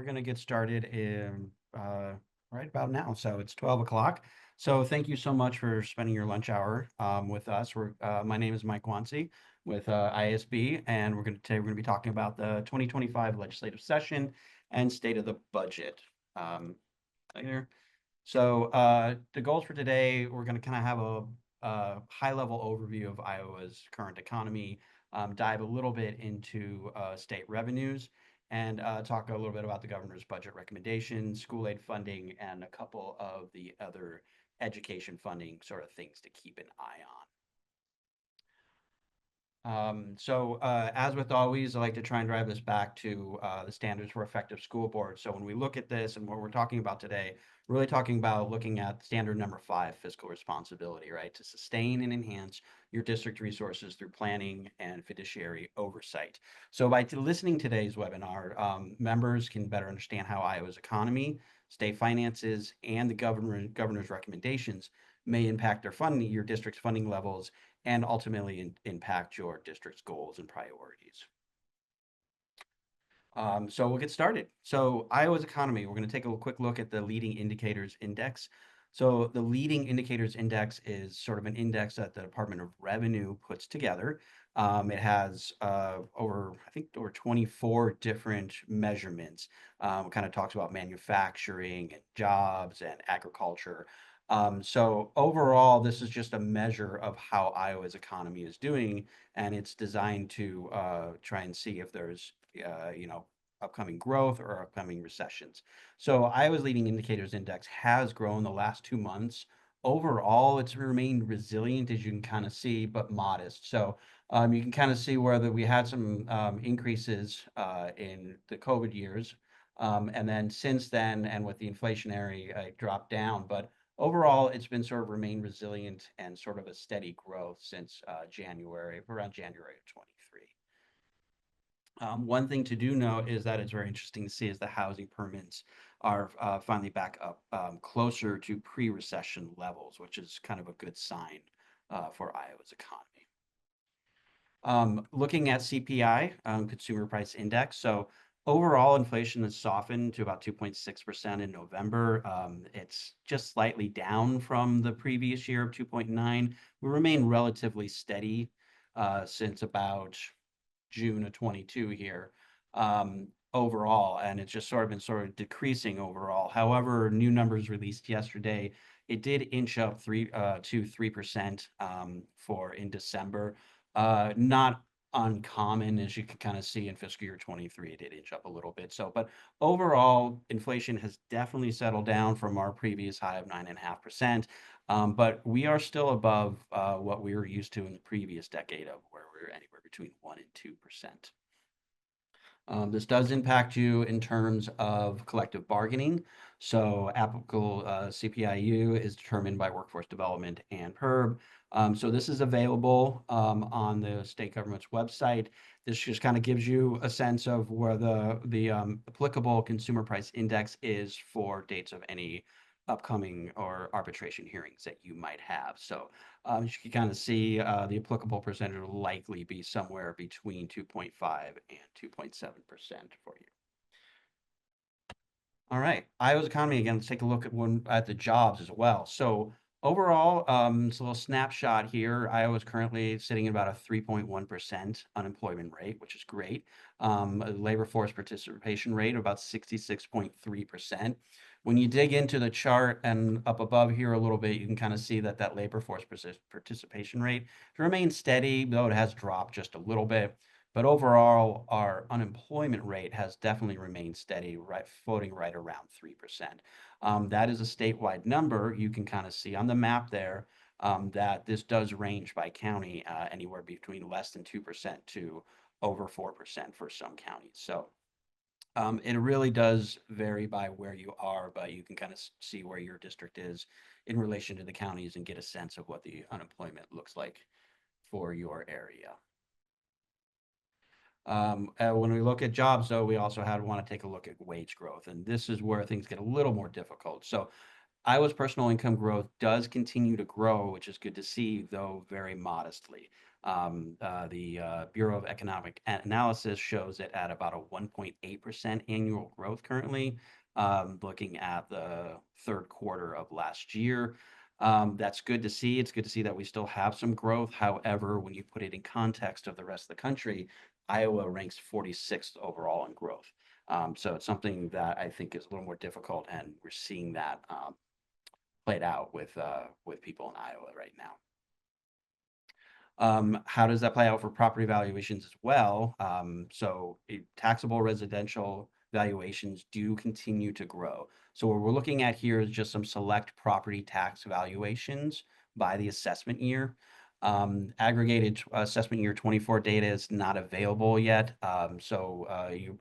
going to get started in right about now. So it's 12 o'clock. So thank you so much for spending your lunch hour with us. My name is Mike Guanci with IASB, and we're going to be talking about the 2025 legislative session and state of the budget. Later. So the goals for today, we're going to kind of have a high-level overview of Iowa's current economy, dive a little bit into state revenues, and talk a little bit about the governor's budget recommendations, school aid funding, and a couple of the other education funding sort of things to keep an eye on. As with always, I like to try and drive this back to the standards for effective school boards. So when we look at this and what we're talking about today, we're really talking about looking at standard number 5, fiscal responsibility, right? To sustain and enhance your district resources through planning and fiduciary oversight. So by listening to today's webinar, members can better understand how Iowa's economy, state finances, and the governor's recommendations may impact your district's funding levels and ultimately impact your district's goals and priorities. So we'll get started. So Iowa's economy, we're going to take a quick look at the leading indicators index. So the leading indicators index is sort of an index that the Department of Revenue puts together. It has over 24 different measurements. Kind of talks about manufacturing and jobs and agriculture. So overall, this is just a measure of how Iowa's economy is doing, and it's designed to try and see if there's upcoming growth or upcoming recessions. So Iowa's leading indicators index has grown the last 2 months. Overall, it's remained resilient, as you can kind of see, but modest. So you can kind of see where we had some increases in the COVID years. And then since then, and with the inflationary drop down, but overall, it's been sort of remained resilient and sort of a steady growth since around January of 23. One thing to do note is that it's very interesting to see is the housing permits are finally back up closer to pre-recession levels, which is kind of a good sign for Iowa's economy. Looking at CPI, Consumer Price Index. So overall, inflation has softened to about 2.6% in November. It's just slightly down from the previous year of 2.9. We remain relatively steady since about June of 22 here overall, and it's just sort of decreasing overall. However, new numbers released yesterday, it did inch up to 3% for in December. Not uncommon, as you can kind of see in fiscal year 23, it did inch up a little bit. So, but overall, inflation has definitely settled down from our previous high of 9.5%. But we are still above what we were used to in the previous decade of where we were anywhere between 1% and 2%. This does impact you in terms of collective bargaining. So applicable CPIU is determined by Workforce Development and PERB. So this is available on the state government's website. This just kind of gives you a sense of where the applicable consumer price index is for dates of any upcoming or arbitration hearings that you might have. So you can kind of see the applicable percentage will likely be somewhere between 2.5 and 2.7% for you. All right, Iowa's economy again. Let's take a look at the jobs as well. So overall, it's a little snapshot here. Iowa's currently sitting at about a 3.1% unemployment rate, which is great. A labor force participation rate of about 66.3%. When you dig into the chart and up above here a little bit, you can kind of see that labor force participation rate remains steady, though it has dropped just a little bit. But overall, our unemployment rate has definitely remained steady, floating right around 3%. That is a statewide number. You can kind of see on the map there that this does range by county, anywhere between less than 2% to over 4% for some counties. So it really does vary by where you are, but you can kind of see where your district is in relation to the counties and get a sense of what the unemployment looks like for your area. When we look at jobs, though, we also want to take a look at wage growth, and this is where things get a little more difficult. So Iowa's personal income growth does continue to grow, which is good to see, though very modestly. The Bureau of Economic Analysis shows it at about a 1.8% annual growth currently, looking at the third quarter of last year. That's good to see. It's good to see that we still have some growth. However, when you put it in context of the rest of the country, Iowa ranks 46th overall in growth. So it's something that I think is a little more difficult, and we're seeing that played out with people in Iowa right now. How does that play out for property valuations as well? So taxable residential valuations do continue to grow. So what we're looking at here is just some select property tax valuations by the assessment year. Aggregated assessment year 24 data is not available yet. So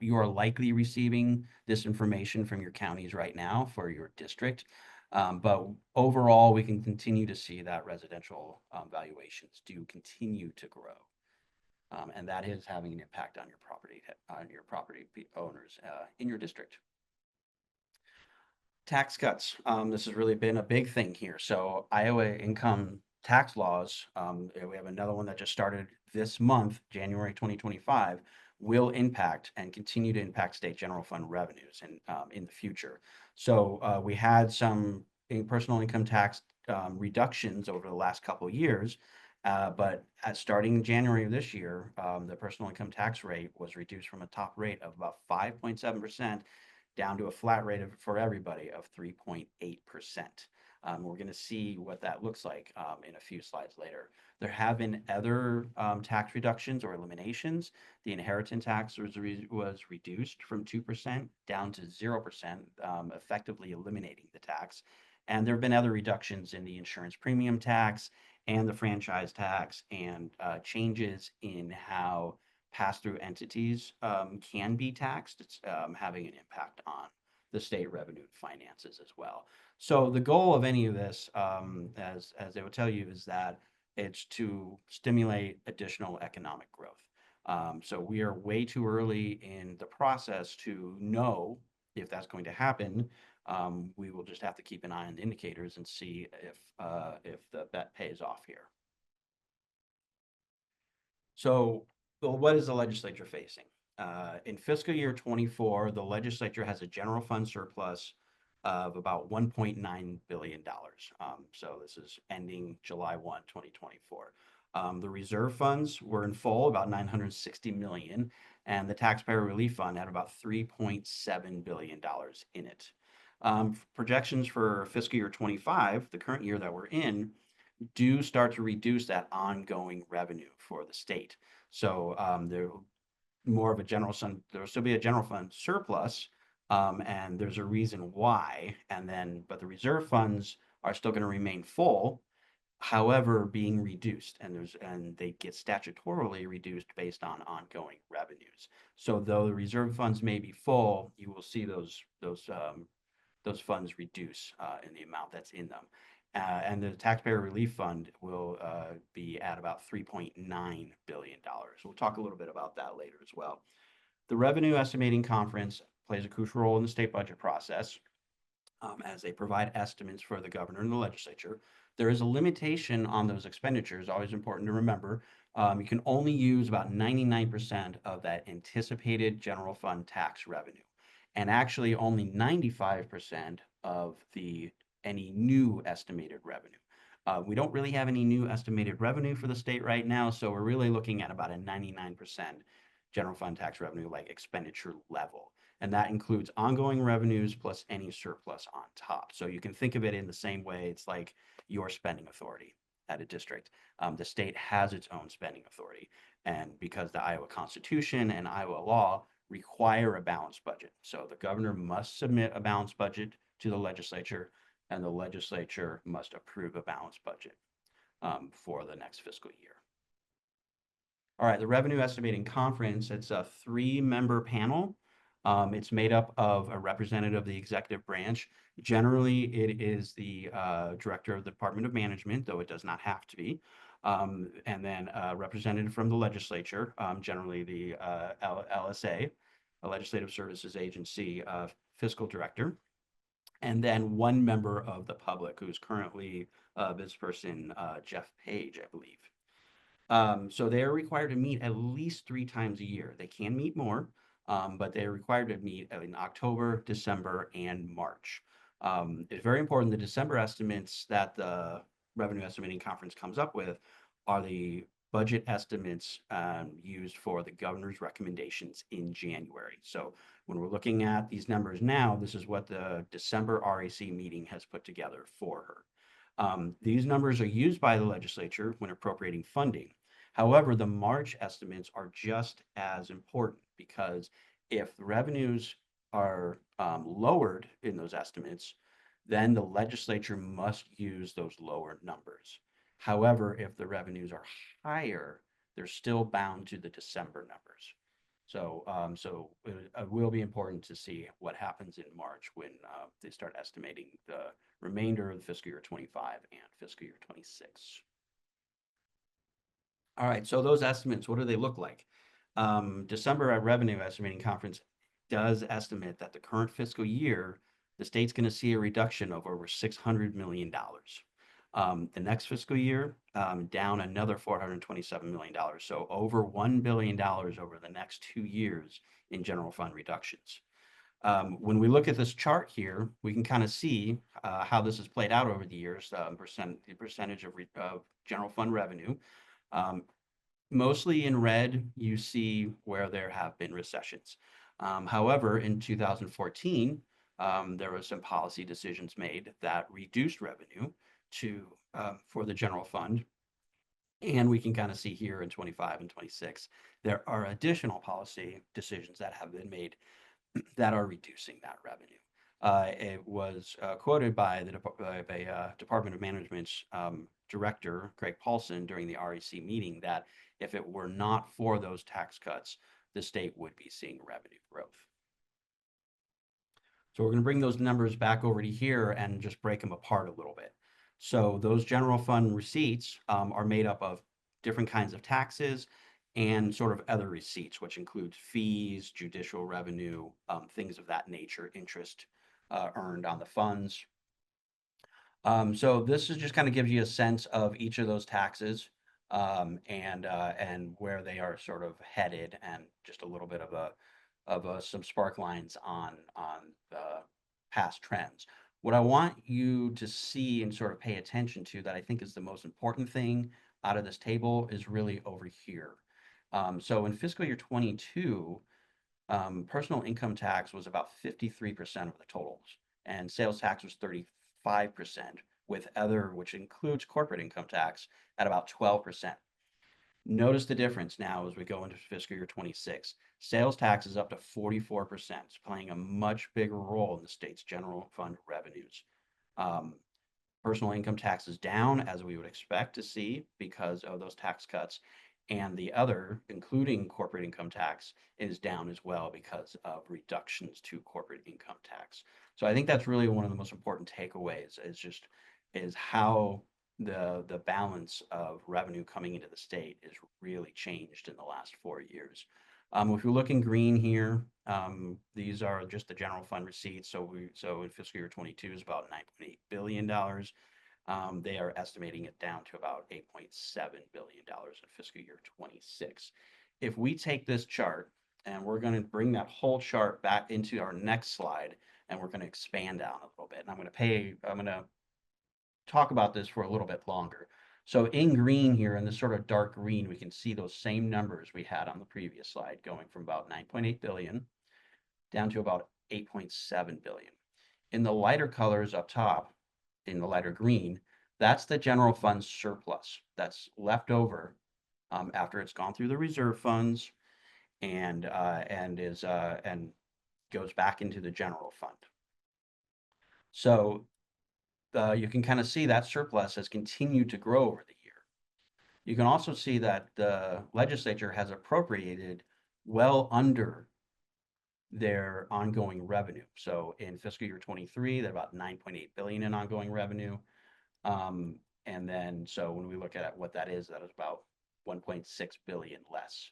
you are likely receiving this information from your counties right now for your district. But overall, we can continue to see that residential valuations do continue to grow. And that is having an impact on your property owners in your district. Tax cuts. This has really been a big thing here. So Iowa income tax laws, we have another one that just started this month, January 2025, will impact and continue to impact state general fund revenues in the future. So we had some personal income tax reductions over the last couple of years, but starting in January of this year, the personal income tax rate was reduced from a top rate of about 5.7% down to a flat rate for everybody of 3.8%. We're going to see what that looks like in a few slides later. There have been other tax reductions or eliminations. The inheritance tax was reduced from 2% down to 0%, effectively eliminating the tax. And there have been other reductions in the insurance premium tax and the franchise tax, and changes in how pass-through entities can be taxed. It's having an impact on the state revenue finances as well. So the goal of any of this, as they will tell you, is that it's to stimulate additional economic growth. So we are way too early in the process to know if that's going to happen. We will just have to keep an eye on the indicators and see if the bet pays off here. So, well, what is the legislature facing? In fiscal year 24, the legislature has a general fund surplus of about $1.9 billion. So this is ending July 1, 2024. The reserve funds were in full, about 960 million, and the taxpayer relief fund had about $3.7 billion in it. Projections for fiscal year 25, the current year that we're in, do start to reduce that ongoing revenue for the state. So there more of a general fund, there will still be a general fund surplus, and there's a reason why. But the reserve funds are still going to remain full, however, being reduced, and they get statutorily reduced based on ongoing revenues. So though the reserve funds may be full, you will see those funds reduce in the amount that's in them. And the taxpayer relief fund will be at about $3.9 billion. We'll talk a little bit about that later as well. The Revenue Estimating Conference plays a crucial role in the state budget process as they provide estimates for the governor and the legislature. There is a limitation on those expenditures, always important to remember. You can only use about 99% of that anticipated general fund tax revenue, and actually only 95% of any new estimated revenue. We don't really have any new estimated revenue for the state right now, so we're really looking at about a 99% general fund tax revenue like expenditure level. And that includes ongoing revenues plus any surplus on top. So you can think of it in the same way. It's like your spending authority at a district. The state has its own spending authority. And because the Iowa Constitution and Iowa law require a balanced budget. So the governor must submit a balanced budget to the legislature, and the legislature must approve a balanced budget for the next fiscal year. All right, the Revenue Estimating Conference, it's a 3-member panel. It's made up of a representative of the executive branch. Generally, it is the director of the Department of Management, though it does not have to be. And then a representative from the legislature, generally the LSA, a Legislative Services Agency fiscal director. And then one member of the public who's currently this person, Jeff Page, I believe. So they are required to meet at least 3 times a year. They can meet more, but they're required to meet in October, December, and March. It's very important. The December estimates that the Revenue Estimating Conference comes up with are the budget estimates used for the governor's recommendations in January. So when we're looking at these numbers now, this is what the December RAC meeting has put together for her. These numbers are used by the legislature when appropriating funding. However, the March estimates are just as important because if the revenues are lowered in those estimates, then the legislature must use those lower numbers. However, if the revenues are higher, they're still bound to the December numbers. So it will be important to see what happens in March when they start estimating the remainder of the fiscal year 25 and fiscal year 26. All right, so those estimates, what do they look like? December Revenue Estimating Conference does estimate that the current fiscal year, the state's going to see a reduction of over $600 million. The next fiscal year, down another $427 million. So over $1 billion over the next 2 years in general fund reductions. When we look at this chart here, we can kind of see how this has played out over the years, the percentage of general fund revenue. Mostly in red, you see where there have been recessions. However, in 2014, there were some policy decisions made that reduced revenue for the general fund. And we can kind of see here in 25 and 26, there are additional policy decisions that have been made that are reducing that revenue. It was quoted by the Department of Management's director, Greg Paulson, during the REC meeting that if it were not for those tax cuts, the state would be seeing revenue growth. So we're going to bring those numbers back over to here and just break them apart a little bit. So those general fund receipts are made up of different kinds of taxes and sort of other receipts, which includes fees, judicial revenue, things of that nature, interest earned on the funds. So this is just kind of gives you a sense of each of those taxes and where they are sort of headed, and just a little bit of some spark lines on the past trends. What I want you to see and sort of pay attention to that I think is the most important thing out of this table is really over here. So in fiscal year 22, personal income tax was about 53% of the totals, and sales tax was 35%, with other, which includes corporate income tax, at about 12%. Notice the difference now as we go into fiscal year 26. Sales tax is up to 44%, playing a much bigger role in the state's general fund revenues. Personal income tax is down, as we would expect to see because of those tax cuts, and the other, including corporate income tax, is down as well because of reductions to corporate income tax. So I think that's really one of the most important takeaways is how the balance of revenue coming into the state is really changed in the last 4 years. If you look in green here, these are just the general fund receipts. So in fiscal year 22 is about $9.8 billion. They are estimating it down to about $8.7 billion in fiscal year 26. If we take this chart and we're going to bring that whole chart back into our next slide, and we're going to expand out a little bit, and I'm going to talk about this for a little bit longer. So in green here, in this sort of dark green, we can see those same numbers we had on the previous slide, going from about 9.8 billion down to about 8.7 billion. In the lighter colors up top, in the lighter green, that's the general fund surplus that's left over after it's gone through the reserve funds and goes back into the general fund. So you can kind of see that surplus has continued to grow over the year. You can also see that the legislature has appropriated well under their ongoing revenue. So in fiscal year 23, they're about 9.8 billion in ongoing revenue. And then, so when we look at what that is about 1.6 billion less.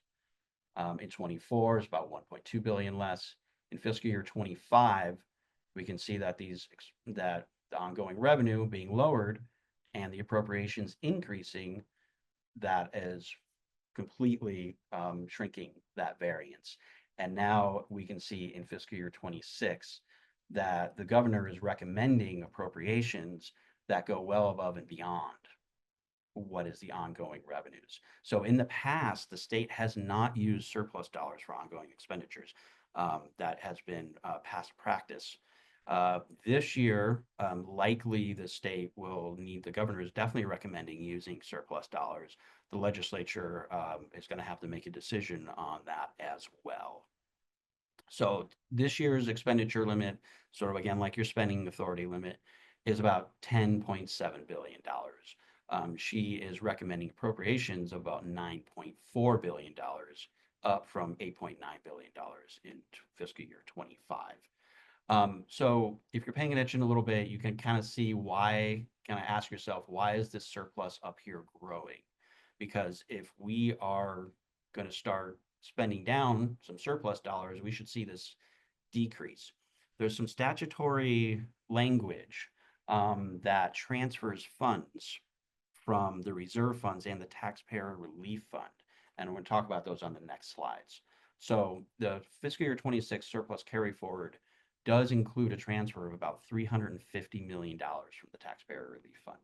In 24 is about 1.2 billion less. In fiscal year 25, we can see that the ongoing revenue being lowered and the appropriations increasing, that is completely shrinking that variance. And now we can see in fiscal year 26 that the governor is recommending appropriations that go well above and beyond what is the ongoing revenues. So in the past, the state has not used surplus dollars for ongoing expenditures. That has been past practice. This year, likely the state will need, the governor is definitely recommending using surplus dollars. The legislature is going to have to make a decision on that as well. So this year's expenditure limit, sort of again like your spending authority limit, is about $10.7 billion. She is recommending appropriations of about $9.4 billion, up from $8.9 billion in fiscal year 25. So if you're paying attention a little bit, you can kind of see why, kind of ask yourself, why is this surplus up here growing? Because if we are going to start spending down some surplus dollars, we should see this decrease. There's some statutory language that transfers funds from the reserve funds and the taxpayer relief fund. And we're going to talk about those on the next slides. So the fiscal year 26 surplus carry forward does include a transfer of about $350 million from the taxpayer relief fund.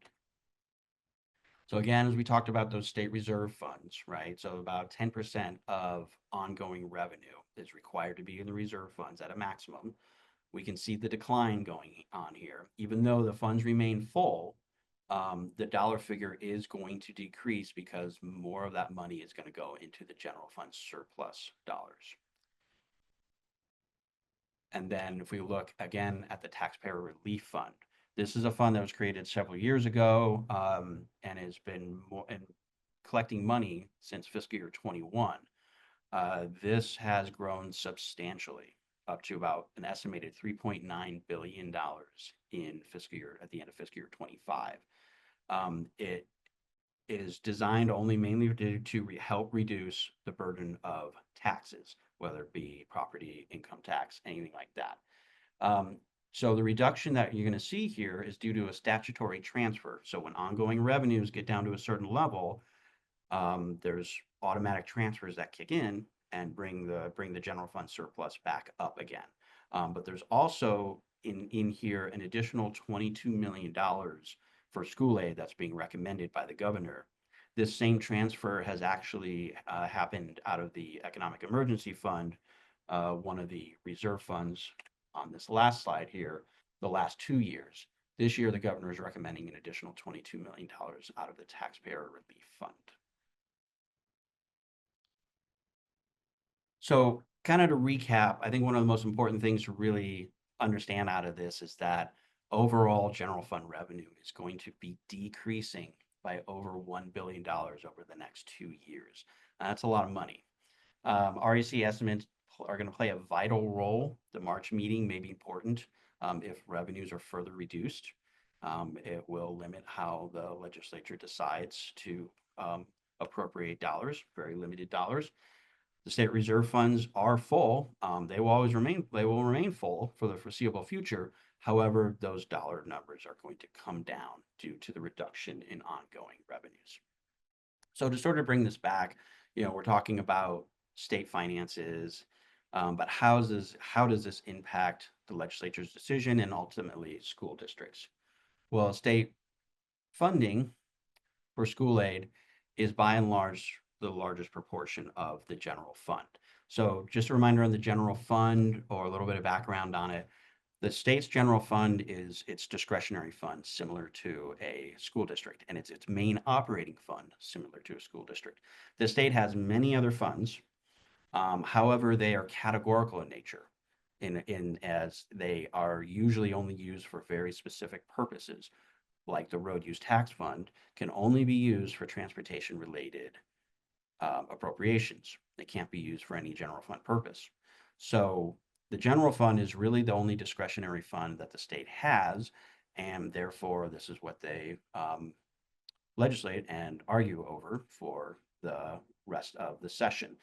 So again, as we talked about those state reserve funds, right? So about 10% of ongoing revenue is required to be in the reserve funds at a maximum. We can see the decline going on here. Even though the funds remain full, the dollar figure is going to decrease because more of that money is going to go into the general fund surplus dollars. And then if we look again at the taxpayer relief fund, this is a fund that was created several years ago and has been collecting money since fiscal year 21. This has grown substantially up to about an estimated $3.9 billion in fiscal year, at the end of fiscal year 25. It is designed only mainly to help reduce the burden of taxes, whether it be property, income tax, anything like that. So the reduction that you're going to see here is due to a statutory transfer. So when ongoing revenues get down to a certain level, there's automatic transfers that kick in and bring the general fund surplus back up again. But there's also in here an additional $22 million for school aid that's being recommended by the governor. This same transfer has actually happened out of the Economic Emergency Fund, one of the reserve funds on this last slide here, the last 2 years. This year, the governor is recommending an additional $22 million out of the taxpayer relief fund. So kind of to recap, I think one of the most important things to really understand out of this is that overall general fund revenue is going to be decreasing by over $1 billion over the next 2 years. That's a lot of money. REC estimates are going to play a vital role. The March meeting may be important if revenues are further reduced. It will limit how the legislature decides to appropriate dollars, very limited dollars. The state reserve funds are full. They will remain full for the foreseeable future. However, those dollar numbers are going to come down due to the reduction in ongoing revenues. So to sort of bring this back, we're talking about state finances, but how does this impact the legislature's decision and ultimately school districts? Well, state funding for school aid is by and large the largest proportion of the general fund. So just a reminder on the general fund, or a little bit of background on it. The state's general fund is its discretionary fund, similar to a school district, and it's its main operating fund, similar to a school district. The state has many other funds. However, they are categorical in nature, in as they are usually only used for very specific purposes, like the road use tax fund can only be used for transportation related appropriations. They can't be used for any general fund purpose. So the general fund is really the only discretionary fund that the state has, and therefore this is what they legislate and argue over for the rest of the session.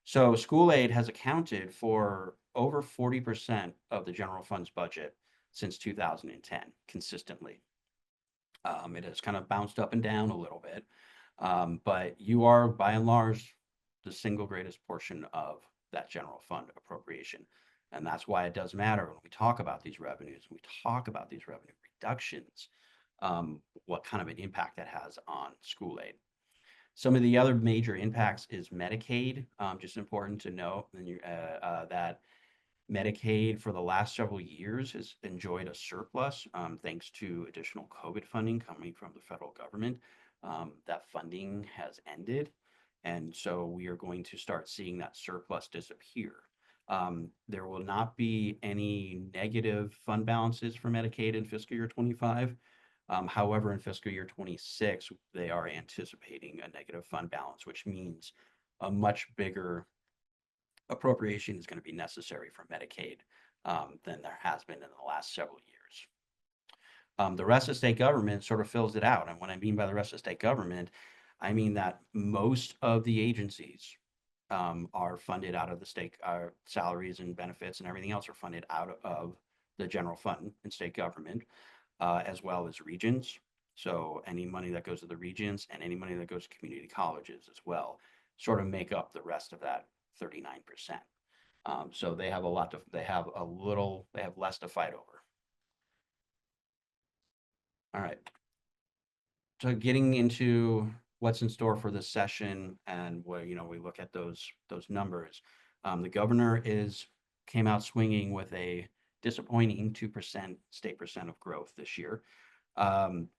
So school aid has accounted for over 40% of the general fund's budget since 2010, consistently. It has kind of bounced up and down a little bit, but you are by and large the single greatest portion of that general fund appropriation. And that's why it does matter when we talk about these revenues, when we talk about these revenue reductions, what kind of an impact that has on school aid. Some of the other major impacts is Medicaid. Just important to note that Medicaid for the last several years has enjoyed a surplus thanks to additional COVID funding coming from the federal government. That funding has ended, and so we are going to start seeing that surplus disappear. There will not be any negative fund balances for Medicaid in fiscal year 25. However, in fiscal year 26, they are anticipating a negative fund balance, which means a much bigger appropriation is going to be necessary for Medicaid than there has been in the last several years. The rest of state government sort of fills it out. And what I mean by the rest of state government, I mean that most of the agencies are funded out of the state, salaries and benefits and everything else are funded out of the general fund in state government, as well as regions. So any money that goes to the regions and any money that goes to community colleges as well sort of make up the rest of that 39%. So they have they have less to fight over. All right. So getting into what's in store for this session and where, we look at those numbers. The governor came out swinging with a disappointing 2% state percent of growth this year.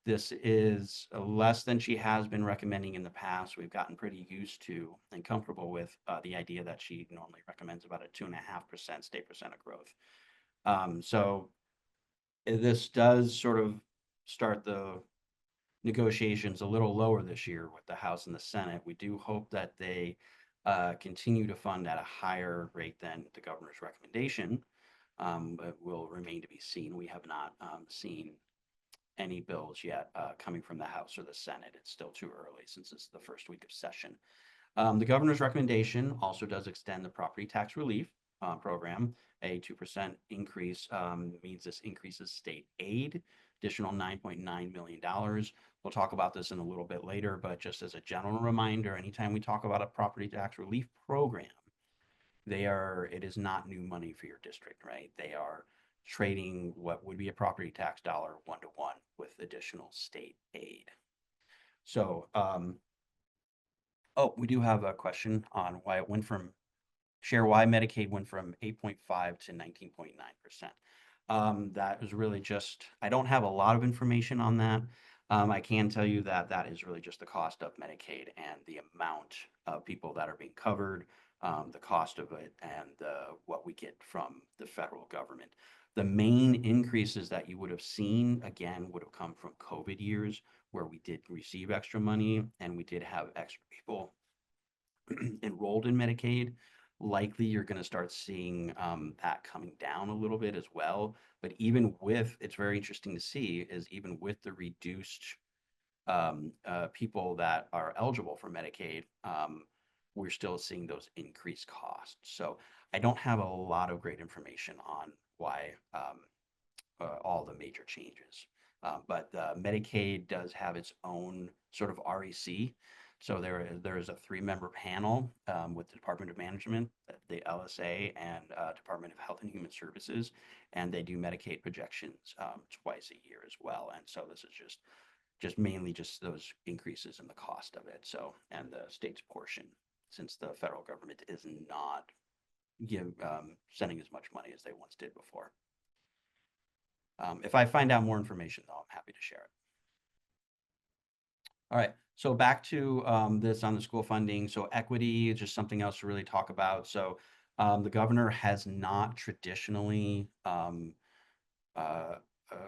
This is less than she has been recommending in the past. We've gotten pretty used to and comfortable with the idea that she normally recommends about a 2.5% state percent of growth. So this does sort of start the negotiations a little lower this year with the House and the Senate. We do hope that they continue to fund at a higher rate than the governor's recommendation, but will remain to be seen. We have not seen any bills yet coming from the House or the Senate. It's still too early since it's the first week of session. The governor's recommendation also does extend the property tax relief program. A 2% increase means this increases state aid, additional $9.9 million. We'll talk about this in a little bit later, but just as a general reminder, anytime we talk about a property tax relief program, it is not new money for your district, right? They are trading what would be a property tax dollar 1-to-1 with additional state aid. So, we do have a question on why it went from why Medicaid went from 8.5 to 19.9%. That is really just, I don't have a lot of information on that. I can tell you that that is really just the cost of Medicaid and the amount of people that are being covered, the cost of it, and what we get from the federal government. The main increases that you would have seen, again, would have come from COVID years where we did receive extra money and we did have extra people enrolled in Medicaid. Likely you're going to start seeing that coming down a little bit as well. But it's very interesting to see is even with the reduced people that are eligible for Medicaid, we're still seeing those increased costs. So I don't have a lot of great information on why all the major changes. But Medicaid does have its own sort of REC. So there is a 3-member panel with the Department of Management, the LSA, and Department of Health and Human Services, and they do Medicaid projections twice a year as well. And so this is just mainly just those increases in the cost of it. So, and the state's portion, since the federal government is not sending as much money as they once did before. If I find out more information, though, I'm happy to share it. All right, so back to this on the school funding. So equity is just something else to really talk about. So the governor has not traditionally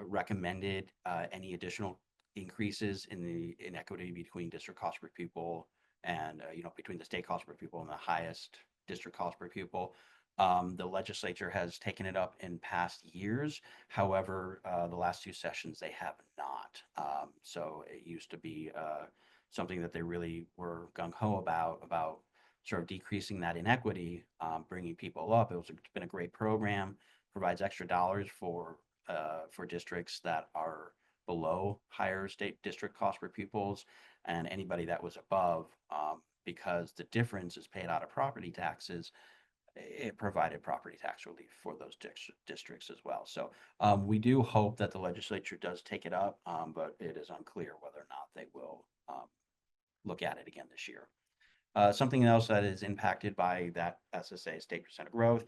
recommended any additional increases in the inequity between district cost per pupil and between the state cost per pupil and the highest district cost per pupil. The legislature has taken it up in past years. However, the last 2 sessions, they have not. So it used to be something that they really were gung-ho about sort of decreasing that inequity, bringing people up. It's been a great program, provides extra dollars for districts that are below higher state district cost per pupils, and anybody that was above because the difference is paid out of property taxes, it provided property tax relief for those districts as well. So we do hope that the legislature does take it up, but it is unclear whether or not they will look at it again this year. Something else that is impacted by that SSA state percent of growth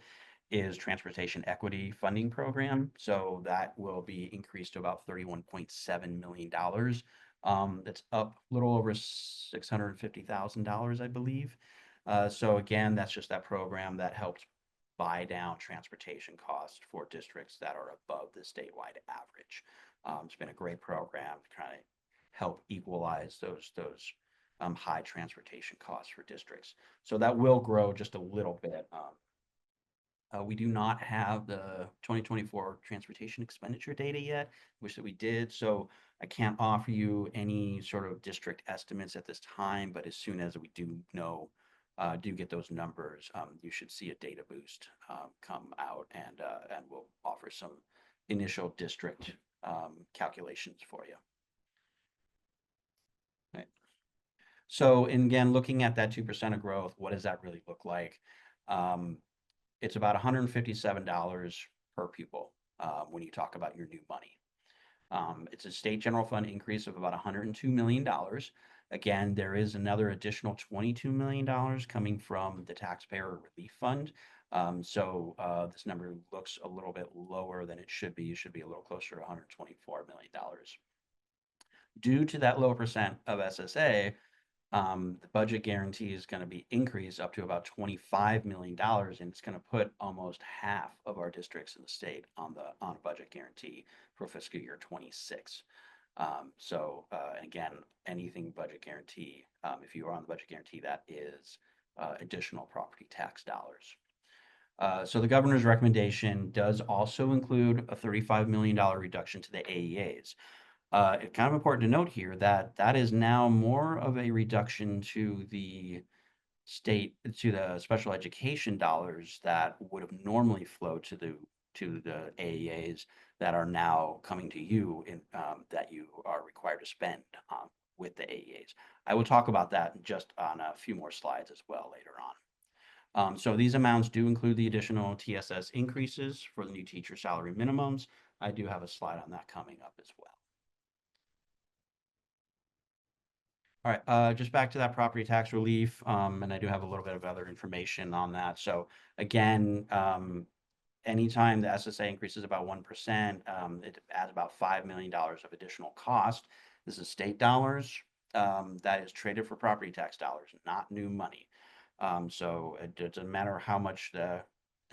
is transportation equity funding program. So that will be increased to about $31.7 million. That's up a little over $650,000, I believe. So again, that's just that program that helps buy down transportation costs for districts that are above the statewide average. It's been a great program to kind of help equalize those high transportation costs for districts. So that will grow just a little bit. We do not have the 2024 transportation expenditure data yet. Wish that we did. So I can't offer you any sort of district estimates at this time, but as soon as we do know, do get those numbers, you should see a data boost come out, and we'll offer some initial district calculations for you. Right. So, and again, looking at that 2% of growth, what does that really look like? It's about $157 per pupil when you talk about your new money. It's a state general fund increase of about $102 million. Again, there is another additional $22 million coming from the taxpayer relief fund. So this number looks a little bit lower than it should be. It should be a little closer to $124 million. Due to that low percent of SSA, the budget guarantee is going to be increased up to about $25 million, and it's going to put almost half of our districts in the state on a budget guarantee for fiscal year 26. So again, anything budget guarantee, if you are on the budget guarantee, that is additional property tax dollars. So the governor's recommendation does also include a $35 million reduction to the AEAs. It's kind of important to note here that that is now more of a reduction to the special education dollars that would have normally flowed to the AEAs that are now coming to you in that you are required to spend with the AEAs. I will talk about that just on a few more slides as well later on. So these amounts do include the additional TSS increases for the new teacher salary minimums. I do have a slide on that coming up as well. All right, just back to that property tax relief, and I do have a little bit of other information on that. So again, anytime the SSA increases about 1%, it adds about $5 million of additional cost. This is state dollars that is traded for property tax dollars, not new money. So it doesn't matter how much the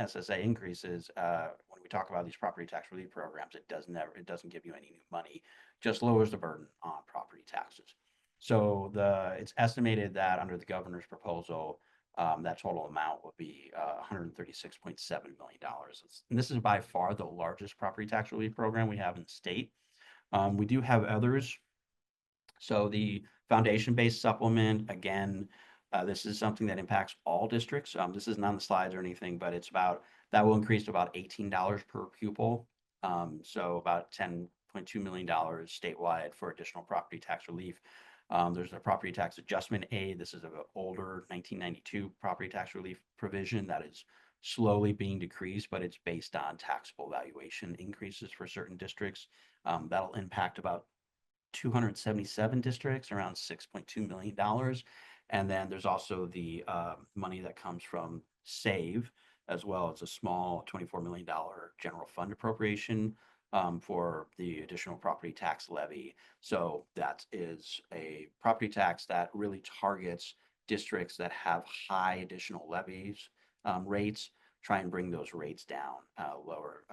SSA increases. When we talk about these property tax relief programs, it doesn't give you any new money, just lowers the burden on property taxes. So it's estimated that under the governor's proposal, that total amount will be $136.7 million. And this is by far the largest property tax relief program we have in the state. We do have others. So the foundation-based supplement, again, this is something that impacts all districts. This isn't on the slides or anything, but that will increase to about $18 per pupil. So about $10.2 million statewide for additional property tax relief. There's a property tax adjustment aid. This is an older 1992 property tax relief provision that is slowly being decreased, but it's based on taxable valuation increases for certain districts. That'll impact about 277 districts, around $6.2 million. And then there's also the money that comes from SAVE, as well as a small $24 million general fund appropriation for the additional property tax levy. So that is a property tax that really targets districts that have high additional levies rates, try and bring those rates down lower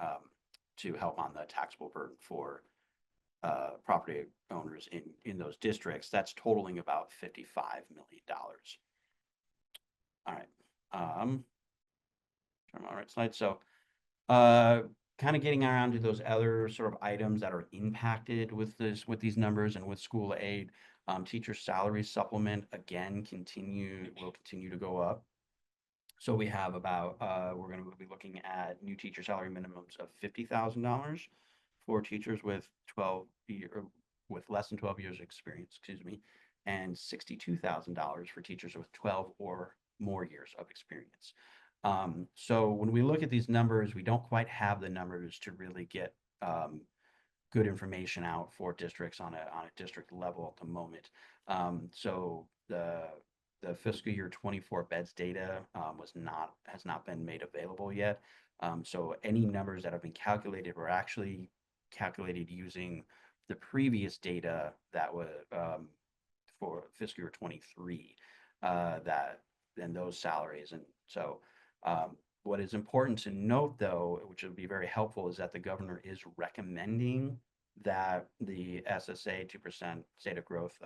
to help on the taxable burden for property owners in those districts. That's totaling about $55 million. All right. Turn on the right slide. So kind of getting around to those other sort of items that are impacted with these numbers and with school aid. Teacher salary supplement again will continue to go up. So we have about we're going to be looking at new teacher salary minimums of $50,000 for teachers with less than 12 years experience, excuse me, and $62,000 for teachers with 12 or more years of experience. So when we look at these numbers, we don't quite have the numbers to really get good information out for districts on a district level at the moment. So the fiscal year 24 beds data has not been made available yet. So any numbers that have been calculated were actually calculated using the previous data that was for fiscal year 23 that and those salaries. And so what is important to note, though, which would be very helpful, is that the governor is recommending that the SSA 2% state of growth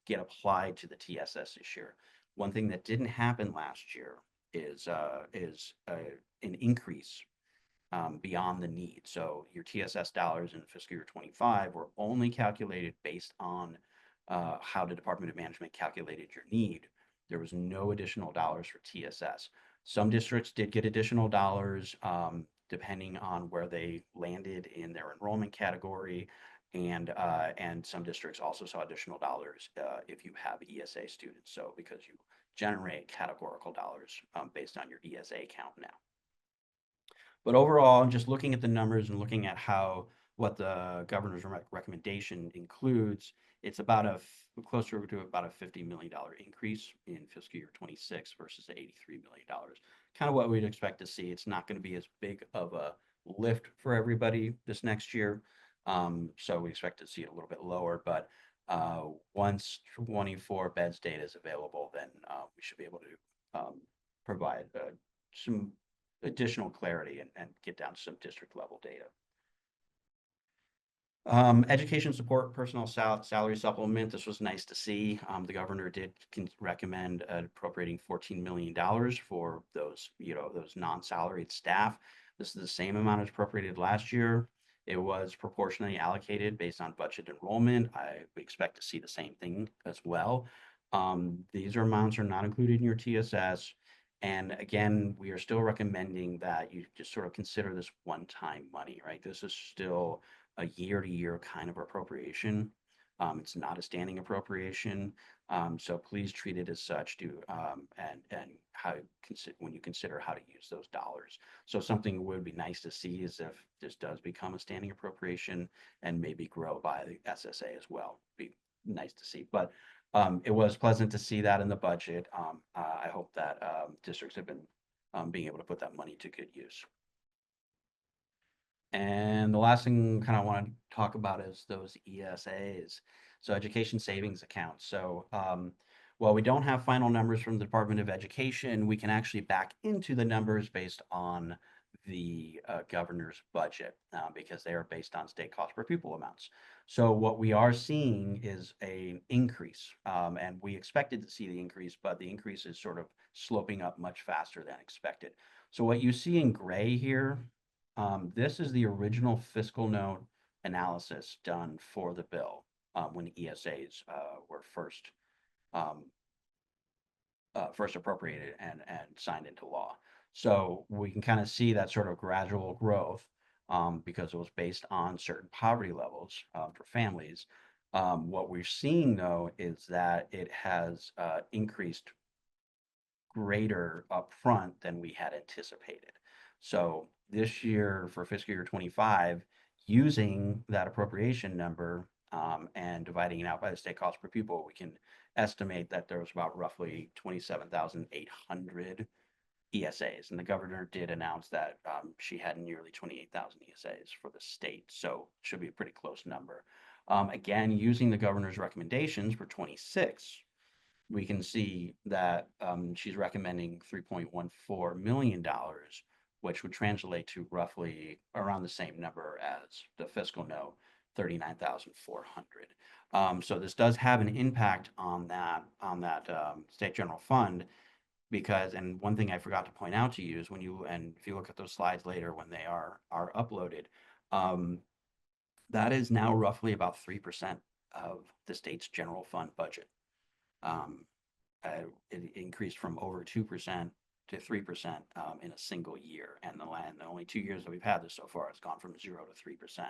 get applied to the TSS this year. One thing that didn't happen last year is an increase beyond the need. So your TSS dollars in fiscal year 25 were only calculated based on how the Department of Management calculated your need. There was no additional dollars for TSS. Some districts did get additional dollars depending on where they landed in their enrollment category. And some districts also saw additional dollars if you have ESA students. So because you generate categorical dollars based on your ESA count now. But overall, just looking at the numbers and looking at what the governor's recommendation includes, it's about closer to about a $50 million increase in fiscal year 26 versus the $83 million. Kind of what we'd expect to see. It's not going to be as big of a lift for everybody this next year. So we expect to see it a little bit lower, but once 24 beds data is available, then we should be able to provide some additional clarity and get down to some district level data. Education support personnel salary supplement. This was nice to see. The governor did recommend appropriating $14 million for those non-salaried staff. This is the same amount as appropriated last year. It was proportionally allocated based on budget enrollment. We expect to see the same thing as well. These amounts are not included in your TSS. And again, we are still recommending that you just sort of consider this one-time money, right? This is still a year-to-year kind of appropriation. It's not a standing appropriation. So please treat it as such and when you consider how to use those dollars. So something would be nice to see is if this does become a standing appropriation and maybe grow by the SSA as well. Be nice to see. But it was pleasant to see that in the budget. I hope that districts have been being able to put that money to good use. And the last thing kind of want to talk about is those ESAs, so education savings accounts. So while we don't have final numbers from the Department of Education, we can actually back into the numbers based on the governor's budget because they are based on state cost per pupil amounts. So what we are seeing is an increase, and we expected to see the increase, but the increase is sort of sloping up much faster than expected. So what you see in gray here, this is the original fiscal note analysis done for the bill when the ESAs were first appropriated and signed into law. So we can kind of see that sort of gradual growth because it was based on certain poverty levels for families. What we're seeing, though, is that it has increased greater upfront than we had anticipated. So this year for fiscal year 25, using that appropriation number and dividing it out by the state cost per pupil, we can estimate that there was about roughly 27,800 ESAs. And the governor did announce that she had nearly 28,000 ESAs for the state. So it should be a pretty close number. Again, using the governor's recommendations for 26, we can see that she's recommending $3.14 million, which would translate to roughly around the same number as the fiscal note, 39,400. So this does have an impact on that state general fund because, and one thing I forgot to point out to you is if you look at those slides later when they are uploaded, that is now roughly about 3% of the state's general fund budget. It increased from over 2% to 3% in a single year. And the only 2 years that we've had this so far, it's gone from 0 to 3%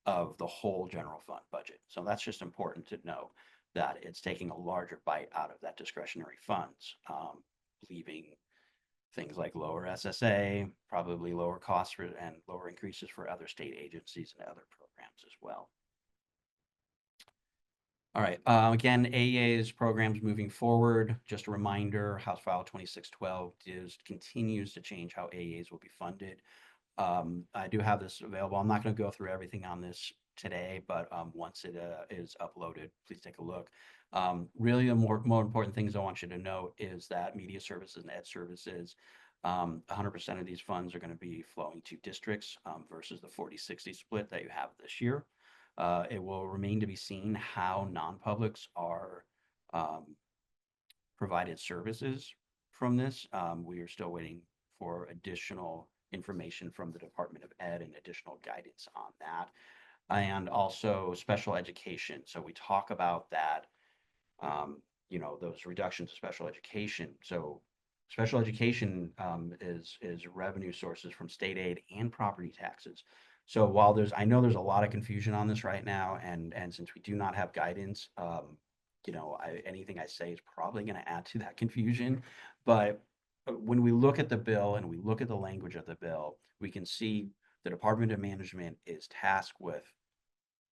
of the whole general fund budget. So that's just important to know. that it's taking a larger bite out of that discretionary funds, leaving things like lower SSA, probably lower costs for, and lower increases for other state agencies and other programs as well. All right, again, AEA's programs moving forward, just a reminder, House File 2612 continues to change how AEAs will be funded. I do have this available. I'm not going to go through everything on this today, but once it is uploaded, please take a look. Really, the more important things I want you to know is that media services and ed services, 100% of these funds are going to be flowing to districts versus the 40-60 split that you have this year. It will remain to be seen how non-publics are provided services from this. We are still waiting for additional information from the Department of Ed and additional guidance on that. And also special education. So we talk about that, those reductions to special education. So special education is revenue sources from state aid and property taxes. So while I know there's a lot of confusion on this right now, and since we do not have guidance, anything I say is probably going to add to that confusion. But when we look at the bill and we look at the language of the bill, we can see the Department of Management is tasked with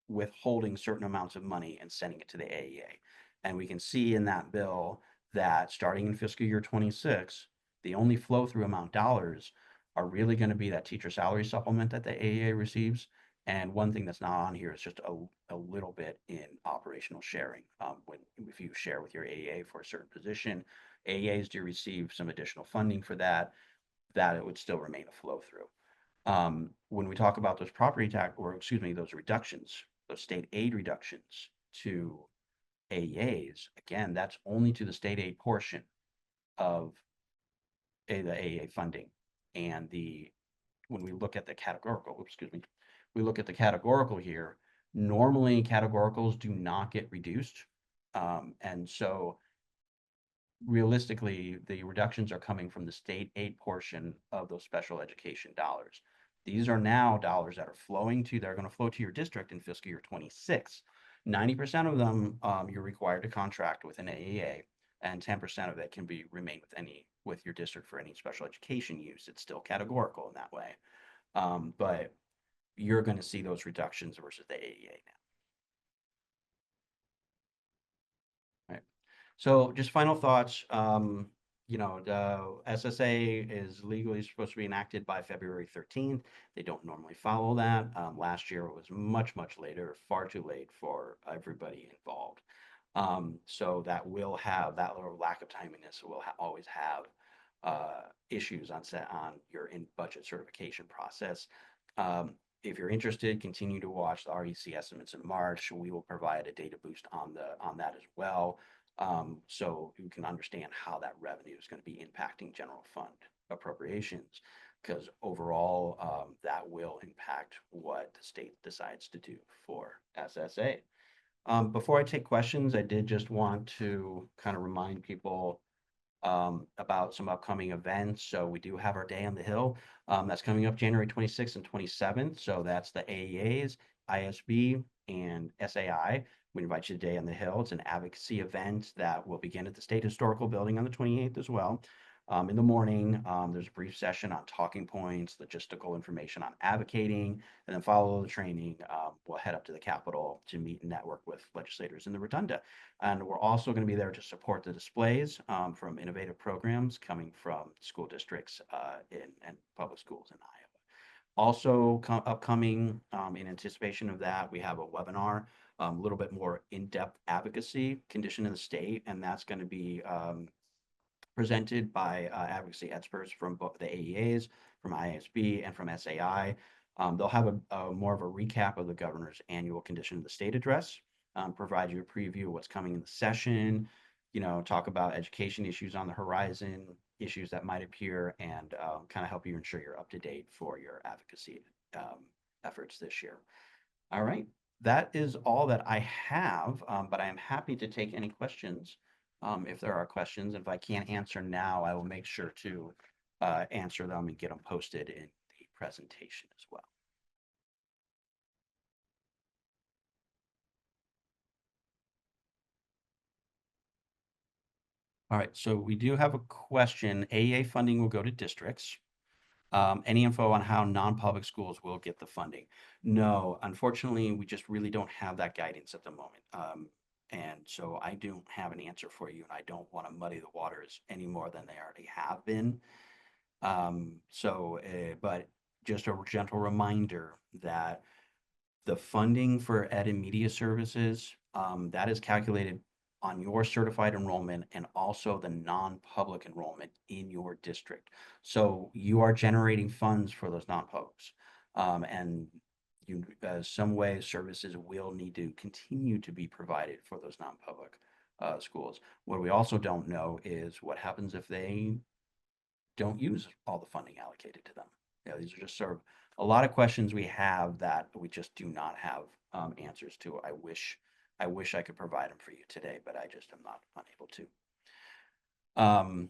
withholding certain amounts of money and sending it to the AEA. And we can see in that bill that starting in fiscal year 26, the only flow through amount dollars are really going to be that teacher salary supplement that the AEA receives. And one thing that's not on here is just a little bit in operational sharing. If you share with your AEA for a certain position, AEAs do receive some additional funding for that it would still remain a flow through. When we talk about those those reductions, those state aid reductions to AEAs, again, that's only to the state aid portion of the AEA funding. And when we look at the categorical, we look at the categorical here, normally categoricals do not get reduced. And so realistically, the reductions are coming from the state aid portion of those special education dollars. These are now dollars that are going to flow to your district in fiscal year 26. 90% of them you're required to contract with an AEA, and 10% of it can remain with your district for any special education use. It's still categorical in that way. But you're going to see those reductions versus the AEA now. So just final thoughts, the SSA is legally supposed to be enacted by February 13th. They don't normally follow that. Last year it was much, much later, far too late for everybody involved. So that little lack of timeliness will always have issues on your in-budget certification process. If you're interested, continue to watch the REC estimates in March. We will provide a data boost on that as well. So you can understand how that revenue is going to be impacting general fund appropriations, because overall that will impact what the state decides to do for SSA. Before I take questions, I did just want to kind of remind people about some upcoming events. So we do have our Day on the Hill that's coming up January 26th and 27th. So that's the AEAs, IASB, and SAI. We invite you to Day on the Hill. It's an advocacy event that will begin at the State Historical Building on the 28th as well. In the morning, there's a brief session on talking points, logistical information on advocating, and then follow the training. We'll head up to the Capitol to meet and network with legislators in the Rotunda. And we're also going to be there to support the displays from innovative programs coming from school districts and public schools in Iowa. Also upcoming, in anticipation of that, we have a webinar, a little bit more in-depth advocacy condition in the state, and that's going to be presented by advocacy experts from both the AEAs, from IASB, and from SAI. They'll have more of a recap of the governor's annual condition of the state address, provide you a preview of what's coming in the session, talk about education issues on the horizon, issues that might appear, and kind of help you ensure you're up to date for your advocacy efforts this year. All right, that is all that I have, but I am happy to take any questions if there are questions. If I can't answer now, I will make sure to answer them and get them posted in the presentation as well. All right, so we do have a question. AEA funding will go to districts. Any info on how non-public schools will get the funding? No, unfortunately, we just really don't have that guidance at the moment. And so I don't have an answer for you, and I don't want to muddy the waters any more than they already have been. But just a gentle reminder that the funding for ed and media services, that is calculated on your certified enrollment and also the non-public enrollment in your district. So you are generating funds for those non-publics. And some way services will need to continue to be provided for those non-public schools. What we also don't know is what happens if they don't use all the funding allocated to them. These are just sort of a lot of questions we have that we just do not have answers to. I wish I could provide them for you today, but I just am not unable to.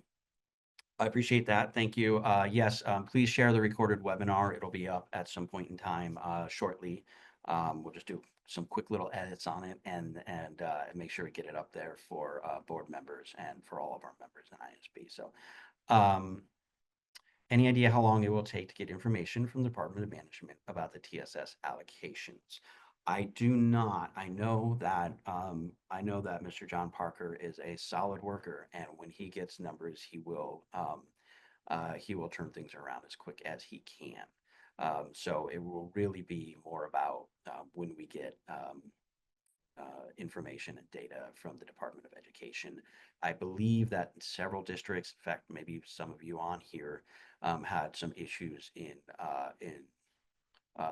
I appreciate that. Thank you. Yes, please share the recorded webinar. It'll be up at some point in time shortly. We'll just do some quick little edits on it and make sure we get it up there for board members and for all of our members in IASB. So any idea how long it will take to get information from the Department of Management about the TSS allocations? I do not. I know that Mr. John Parker is a solid worker, and when he gets numbers, he will turn things around as quick as he can. So it will really be more about when we get information and data from the Department of Education. I believe that several districts, in fact, maybe some of you on here, had some issues in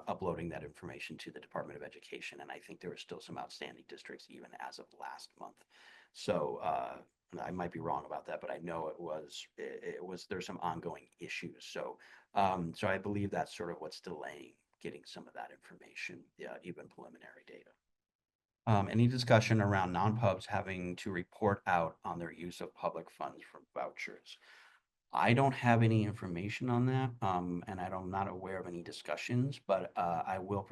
uploading that information to the Department of Education, and I think there were still some outstanding districts even as of last month. So I might be wrong about that, but I know there's some ongoing issues. So I believe that's sort of what's delaying getting some of that information, even preliminary data. Any discussion around non-pubs having to report out on their use of public funds for vouchers? I don't have any information on that, and I'm not aware of any discussions, but I will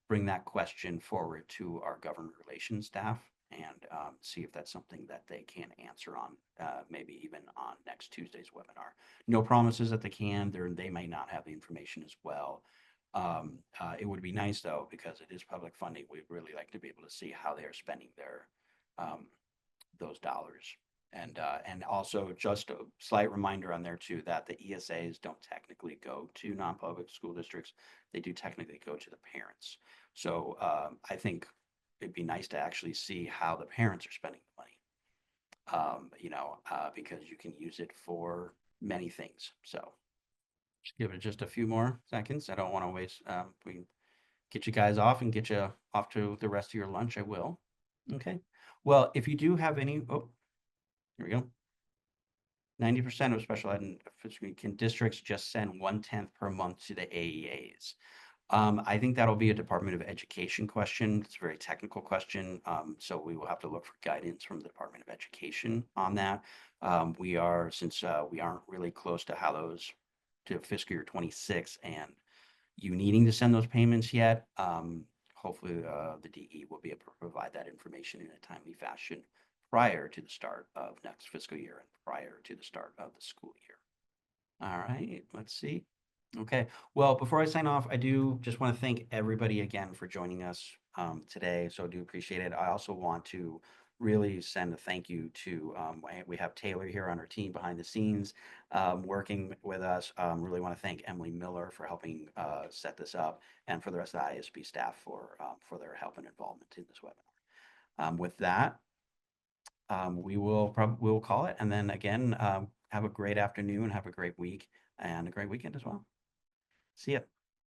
bring that question forward to our government relations staff and see if that's something that they can answer on, maybe even on next Tuesday's webinar. No promises that they can. They may not have the information as well. It would be nice though, because it is public funding. We'd really like to be able to see how they are spending their those dollars. And also just a slight reminder on there too, that the ESAs don't technically go to non-public school districts. They do technically go to the parents. So I think it'd be nice to actually see how the parents are spending the money, because you can use it for many things. So just give it just a few more seconds. I don't want to waste, we can get you guys off and get you off to the rest of your lunch. I will. Okay. Well, if you do have any, oh, here we go. 90% of special ed and districts just send 1/10 per month to the AEAs. I think that'll be a Department of Education question. It's a very technical question. So we will have to look for guidance from the Department of Education on that. Since we aren't really close to how those to fiscal year 26 and you needing to send those payments yet, hopefully the DE will be able to provide that information in a timely fashion prior to the start of next fiscal year and prior to the start of the school year. All right, let's see. Okay, well, before I sign off, I do just want to thank everybody again for joining us today. So I do appreciate it. I also want to really send a thank you to, we have Taylor here on our team behind the scenes working with us. Really want to thank Emily Miller for helping set this up and for the rest of the IASB staff for their help and involvement in this webinar. With that, we will call it. And then again, have a great afternoon, have a great week and a great weekend as well. See ya.